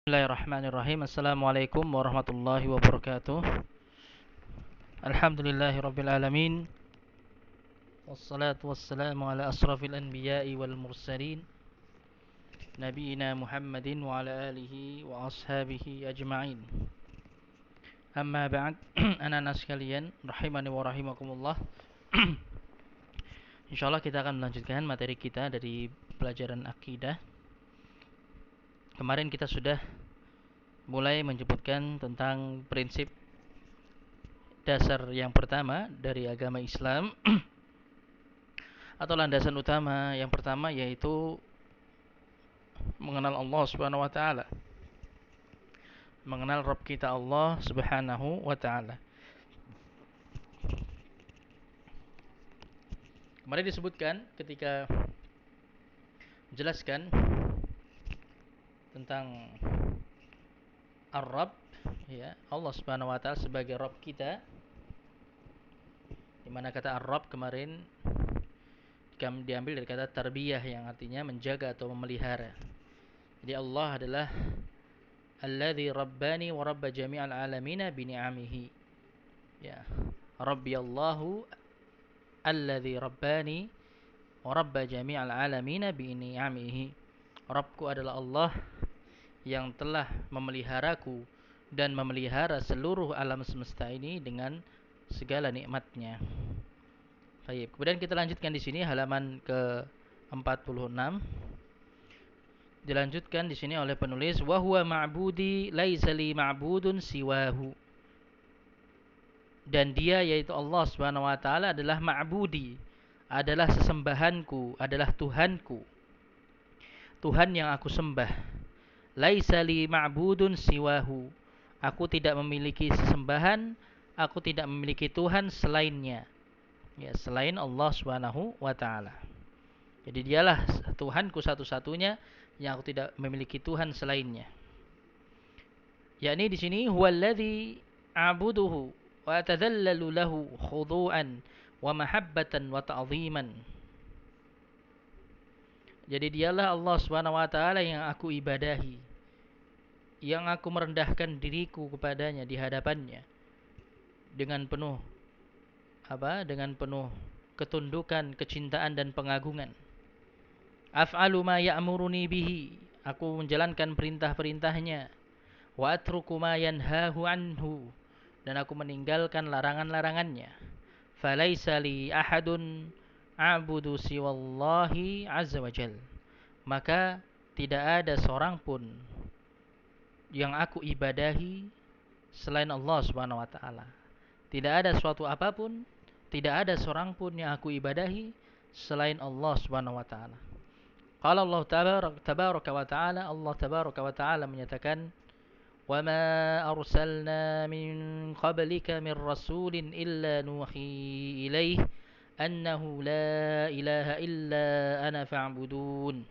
Bismillahirrahmanirrahim. Assalamualaikum warahmatullahi wabarakatuh. Alhamdulillahirabbil alamin. Wassalatu wassalamu ala asrafil anbiya'i wal mursalin nabiyina Muhammadin wa ala alihi wa ashabihi ajma'in. Amma ba'd. Anak-anak sekalian, rahimani wa rahimakumullah. Insyaallah kita akan melanjutkan materi kita dari pelajaran akidah. Kemarin kita sudah mulai menyebutkan tentang prinsip dasar yang pertama dari agama Islam atau landasan utama yang pertama, yaitu mengenal Allah Subhanahu wa taala. Mengenal Rabb kita Allah Subhanahu wa taala. Kemarin disebutkan ketika menjelaskan tentang Ar-Rabb, ya, Allah Subhanahu wa taala sebagai Rabb kita. Di mana kata Ar-Rabb kemarin diambil dari kata tarbiyah yang artinya menjaga atau memelihara. Jadi Allah adalah alladzi rabbani wa rabba jami'al alamina bi ni'amihi. Ya, Rabbi Allahu alladzi rabbani wa rabba jami'al alamina bi ni'amihi. Rabbku adalah Allah yang telah memeliharaku dan memelihara seluruh alam semesta ini dengan segala nikmatnya. Baik, kemudian kita lanjutkan di sini halaman ke-46. Dilanjutkan di sini oleh penulis, wa huwa ma'budi laisa li ma'budun siwahu. Dan dia, yaitu Allah Subhanahu wa taala, adalah ma'budi, adalah sesembahanku, adalah Tuhanku, Tuhan yang aku sembah. Laisa li ma'budun siwahu. Aku tidak memiliki sesembahan, aku tidak memiliki Tuhan selainnya. Ya, selain Allah Subhanahu wa taala. Jadi dialah Tuhanku satu-satunya yang aku tidak memiliki Tuhan selainnya. Yakni di sini huwallazi a'buduhu wa atadhallalu lahu khudu'an wa mahabbatan wa ta'ziman. Jadi dialah Allah Subhanahu wa taala yang aku ibadahi, yang aku merendahkan diriku kepadanya di hadapannya dengan penuh dengan penuh ketundukan, kecintaan dan pengagungan. Af'alu ma ya'muruni bihi, aku menjalankan perintah-perintahnya. Wa atruku ma yanhahu anhu, dan aku meninggalkan larangan-larangannya. Falaisa li ahadun a'budu siwallahi azza wajal. Maka tidak ada seorang pun yang aku ibadahi selain Allah Subhanahu wa taala. Tidak ada suatu apapun, tidak ada seorang pun yang aku ibadahi selain Allah Subhanahu wa taala. Qala Allah tabaraka wa taala, Allah tabaraka wa taala menyatakan, "Wa ma arsalna min qablika min rasulin illa nuhi ilaihi annahu la ilaha illa ana fa'budun."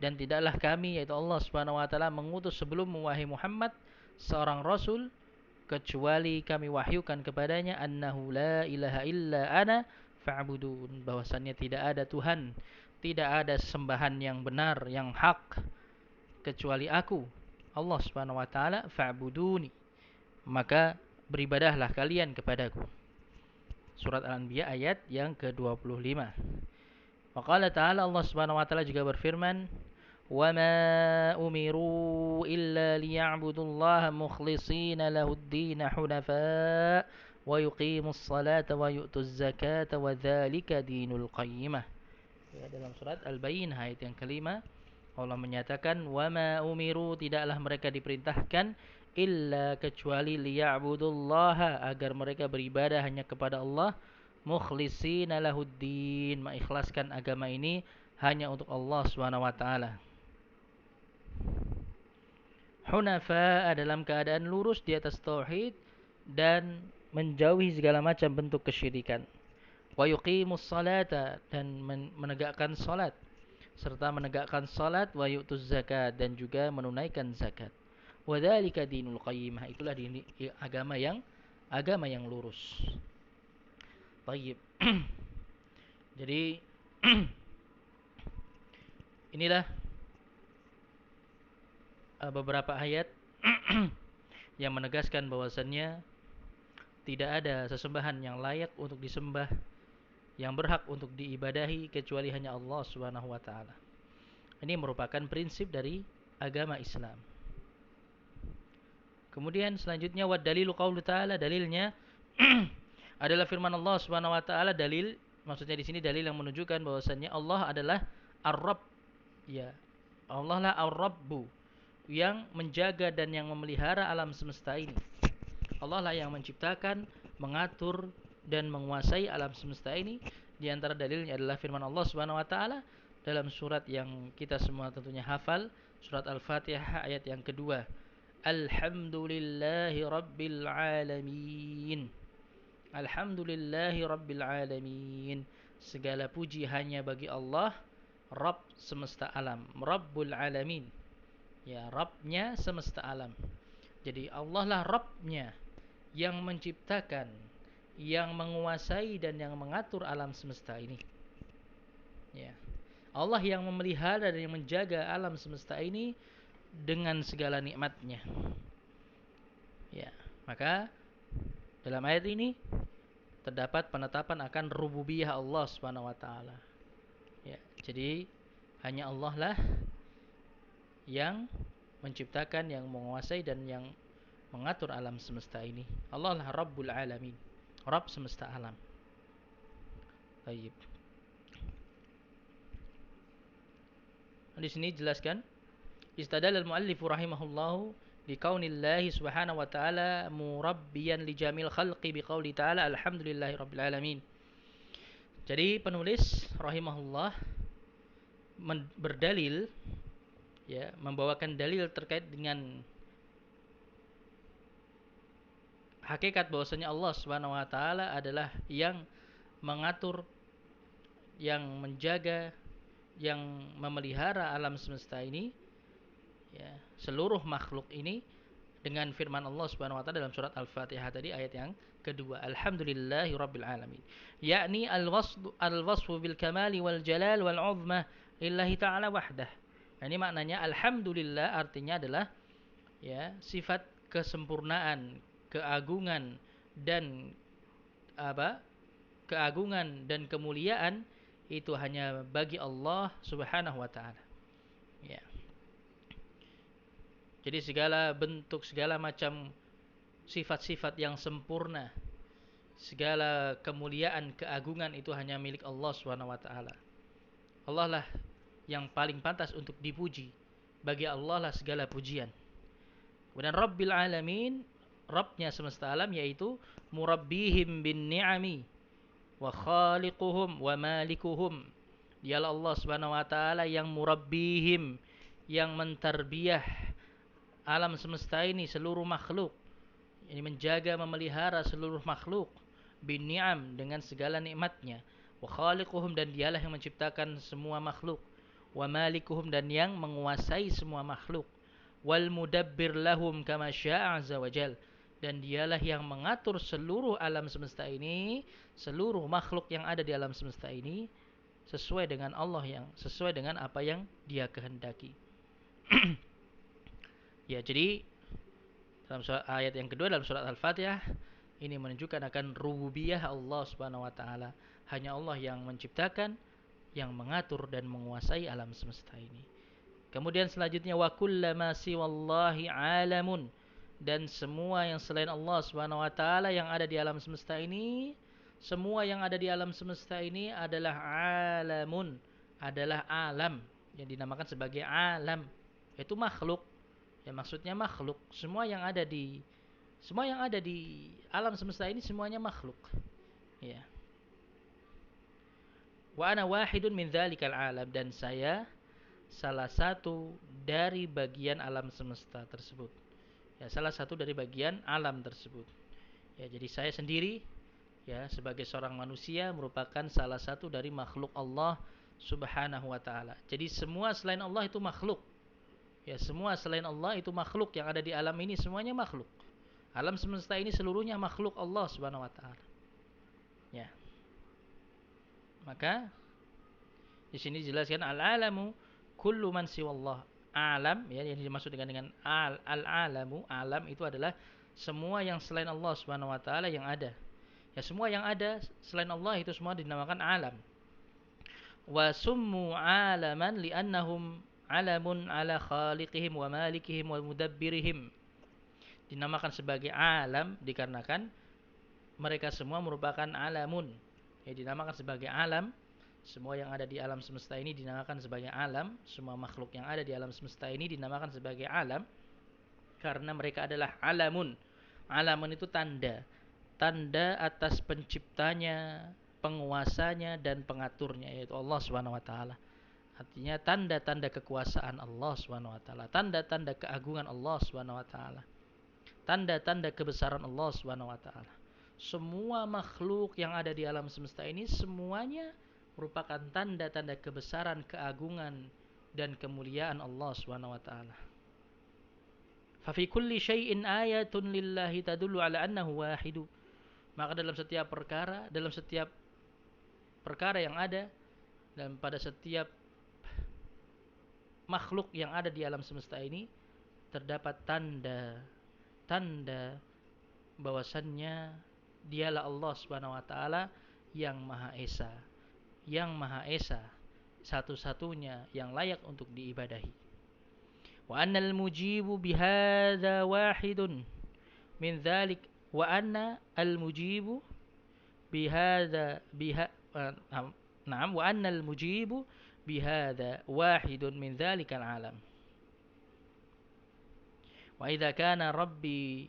Dan tidaklah kami, yaitu Allah Subhanahu wa taala, mengutus sebelummu wahai Muhammad seorang rasul kecuali kami wahyukan kepadanya annahu la ilaha illa ana fa'budun, bahwasannya tidak ada Tuhan, tidak ada sembahan yang benar, yang hak kecuali aku, Allah Subhanahu wa taala, fa'buduni, maka beribadahlah kalian kepadaku. Surat Al-Anbiya ayat yang ke-25. Wa qala ta'ala, Allah Subhanahu wa taala juga berfirman, وَمَا أُمِرُوا إِلَّا لِيَعْبُدُوا اللَّهَ مُخْلِصِينَ لَهُ الدِّينَ حُنَفَاءَ وَيُقِيمُوا الصَّلَاةَ وَيُؤْتُوا الزَّكَاةَ وَذَلِكَ دِينُ الْقَيِّمَةِ. Ya, dalam surat Al-Bayyinah ayat yang kelima, Allah menyatakan, وَمَا أُمِرُوا, tidaklah mereka diperintahkan, illa, kecuali, liya'budullaha, agar mereka beribadah hanya kepada Allah, mukhlishina lahuddin, mengikhlaskan agama ini hanya untuk Allah Subhanahu wa taala. Hunafa, dalam keadaan lurus di atas tauhid dan menjauhi segala macam bentuk kesyirikan. Wa yuqimus salata, dan menegakkan salat, serta menegakkan salat, wa yu'tuz zakat, dan juga menunaikan zakat. Wa dzalika dinul qayyimah, itulah agama yang lurus. Baik. Jadi inilah beberapa ayat yang menegaskan bahwasannya tidak ada sesembahan yang layak untuk disembah, yang berhak untuk diibadahi kecuali hanya Allah Subhanahu wa taala. Ini merupakan prinsip dari agama Islam. Kemudian selanjutnya wa dalilu qaulu ta'ala, dalilnya adalah firman Allah Subhanahu wa taala. Dalil maksudnya di sini dalil yang menunjukkan bahwasannya Allah adalah Ar-Rabb. Ya. Allah lah Ar-Rabbu, yang menjaga dan yang memelihara alam semesta ini. Allah lah yang menciptakan, mengatur dan menguasai alam semesta ini. Di antara dalilnya adalah firman Allah Subhanahu wa taala dalam surat yang kita semua tentunya hafal, surat Al-Fatihah ayat yang kedua. Alhamdulillahi rabbil alamin. Alhamdulillahi rabbil alamin. Segala puji hanya bagi Allah, Rabb semesta alam, Rabbul alamin. Ya, Rabbnya semesta alam. Jadi Allah lah Rabbnya yang menciptakan, yang menguasai dan yang mengatur alam semesta ini. Ya. Allah yang memelihara dan yang menjaga alam semesta ini dengan segala nikmatnya. Ya, maka dalam ayat ini terdapat penetapan akan rububiyah Allah Subhanahu wa taala. Ya, jadi hanya Allah lah yang menciptakan, yang menguasai dan yang mengatur alam semesta ini. Allah lah Rabbul Alamin, Rabb semesta alam. Baik. Di sini jelaskan istadal al-muallif rahimahullahu bi kaunillahi subhanahu wa ta'ala murabbiyan li jamil khalqi bi qauli ta'ala alhamdulillahi rabbil alamin. Jadi penulis rahimahullah berdalil, ya, membawakan dalil terkait dengan hakikat bahwasanya Allah Subhanahu wa taala adalah yang mengatur, yang menjaga, yang memelihara alam semesta ini, ya, seluruh makhluk ini, dengan firman Allah Subhanahu wa taala dalam surat Al-Fatihah tadi ayat yang kedua, alhamdulillahirabbil alamin, yakni al-wasfu bil kamali wal jalal wal 'uzmah lillahi ta'ala wahdah. Ini maknanya alhamdulillah artinya adalah, ya, sifat kesempurnaan, keagungan dan keagungan dan kemuliaan itu hanya bagi Allah Subhanahu wa taala. Ya. Jadi segala bentuk, segala macam sifat-sifat yang sempurna, segala kemuliaan, keagungan itu hanya milik Allah Subhanahu wa taala. Allah lah yang paling pantas untuk dipuji. Bagi Allah lah segala pujian. Kemudian Rabbil Alamin, Rabbnya semesta alam, yaitu murabbihim bin ni'ami wa khaliquhum wa malikuhum. Dialah Allah Subhanahu wa taala yang murabbihim, yang mentarbiyah alam semesta ini, seluruh makhluk. Ini menjaga, memelihara seluruh makhluk bin ni'am, dengan segala nikmatnya. Wa khaliquhum, dan dialah yang menciptakan semua makhluk. Wa malikuhum, dan yang menguasai semua makhluk. Wal mudabbir lahum kama syaa azza wajal, dan dialah yang mengatur seluruh alam semesta ini, seluruh makhluk yang ada di alam semesta ini sesuai dengan sesuai dengan apa yang Dia kehendaki. Ya, jadi dalam ayat yang kedua dalam surat Al-Fatihah ini menunjukkan akan rububiyah Allah Subhanahu wa taala. Hanya Allah yang menciptakan, yang mengatur dan menguasai alam semesta ini. Kemudian selanjutnya wa kullama siwallahi alamun, dan semua yang selain Allah Subhanahu wa taala yang ada di alam semesta ini, semua yang ada di alam semesta ini adalah alamun, adalah alam yang dinamakan sebagai alam, yaitu makhluk. Ya, maksudnya makhluk, semua yang ada di alam semesta ini semuanya makhluk. Ya. Wa ana wahidun min dzalikal alam, dan saya salah satu dari bagian alam semesta tersebut. Ya, salah satu dari bagian alam tersebut. Ya, jadi saya sendiri, ya, sebagai seorang manusia merupakan salah satu dari makhluk Allah Subhanahu wa taala. Jadi semua selain Allah itu makhluk. Ya, semua selain Allah itu makhluk, yang ada di alam ini semuanya makhluk. Alam semesta ini seluruhnya makhluk Allah Subhanahu wa taala. Ya. Maka di sini dijelaskan al-alamu kullu man siwallah. alam, ya, yang dimaksud dengan al-alamu, alam itu adalah semua yang selain Allah Subhanahu wa taala yang ada. Ya, semua yang ada selain Allah itu semua dinamakan alam. Wa summu alaman li'annahum alamun ala khaliqihim wa malikihim wa mudabbirihim. Dinamakan sebagai alam dikarenakan mereka semua merupakan alamun. Ya, dinamakan sebagai alam. Semua yang ada di alam semesta ini dinamakan sebagai alam. Semua makhluk yang ada di alam semesta ini dinamakan sebagai alam karena mereka adalah alamun. Alamun itu tanda. Tanda atas penciptanya, penguasanya dan pengaturnya, yaitu Allah Subhanahu wa taala. Artinya tanda-tanda kekuasaan Allah Subhanahu wa taala, tanda-tanda keagungan Allah Subhanahu wa taala, tanda-tanda kebesaran Allah Subhanahu wa taala. Semua makhluk yang ada di alam semesta ini semuanya merupakan tanda-tanda kebesaran, keagungan dan kemuliaan Allah Subhanahu wa taala. Fa fi kulli syai'in ayatun lillahi tadullu ala annahu wahidu. Maka dalam setiap perkara yang ada dan pada setiap makhluk yang ada di alam semesta ini terdapat tanda bahwasannya dialah Allah Subhanahu wa taala yang Maha Esa, satu-satunya yang layak untuk diibadahi. Wa annal mujibu bihadza wahidun min dzalik wa anna al mujibu bihadza na'am wa anna al mujibu bihadza wahidun min dzalikal alam. Wa idza kana rabbi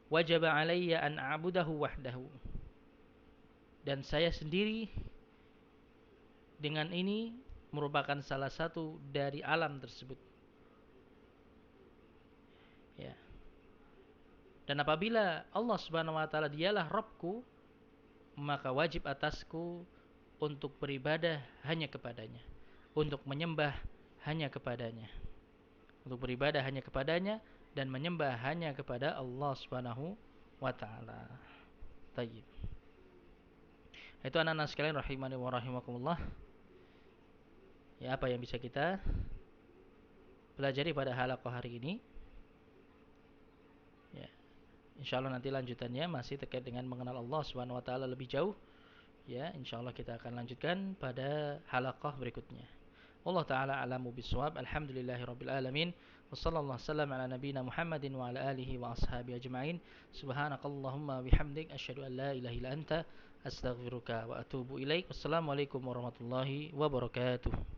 wajaba alayya an a'budahu wahdahu. Dan saya sendiri dengan ini merupakan salah satu dari alam tersebut. Ya. Dan apabila Allah Subhanahu wa taala dialah Rabbku, maka wajib atasku untuk beribadah hanya kepadanya, untuk menyembah hanya kepadanya, untuk beribadah hanya kepadanya dan menyembah hanya kepada Allah Subhanahu wa taala. Tayyib. Itu anak-anak sekalian rahimani wa rahimakumullah. Ya, apa yang bisa kita pelajari pada halaqah hari ini? Ya. Insyaallah nanti lanjutannya masih terkait dengan mengenal Allah Subhanahu wa taala lebih jauh. Ya, insyaallah kita akan lanjutkan pada halaqah berikutnya. Allah taala alamu bisawab. Alhamdulillahirabbil alamin. Wassallallahu wasallam ala nabiyyina Muhammadin wa ala alihi wa ashabihi ajma'in. Subhanakallahumma bihamdik asyhadu an la ilaha illa anta astaghfiruka wa atubu ilaik. Wassalamualaikum warahmatullahi wabarakatuh.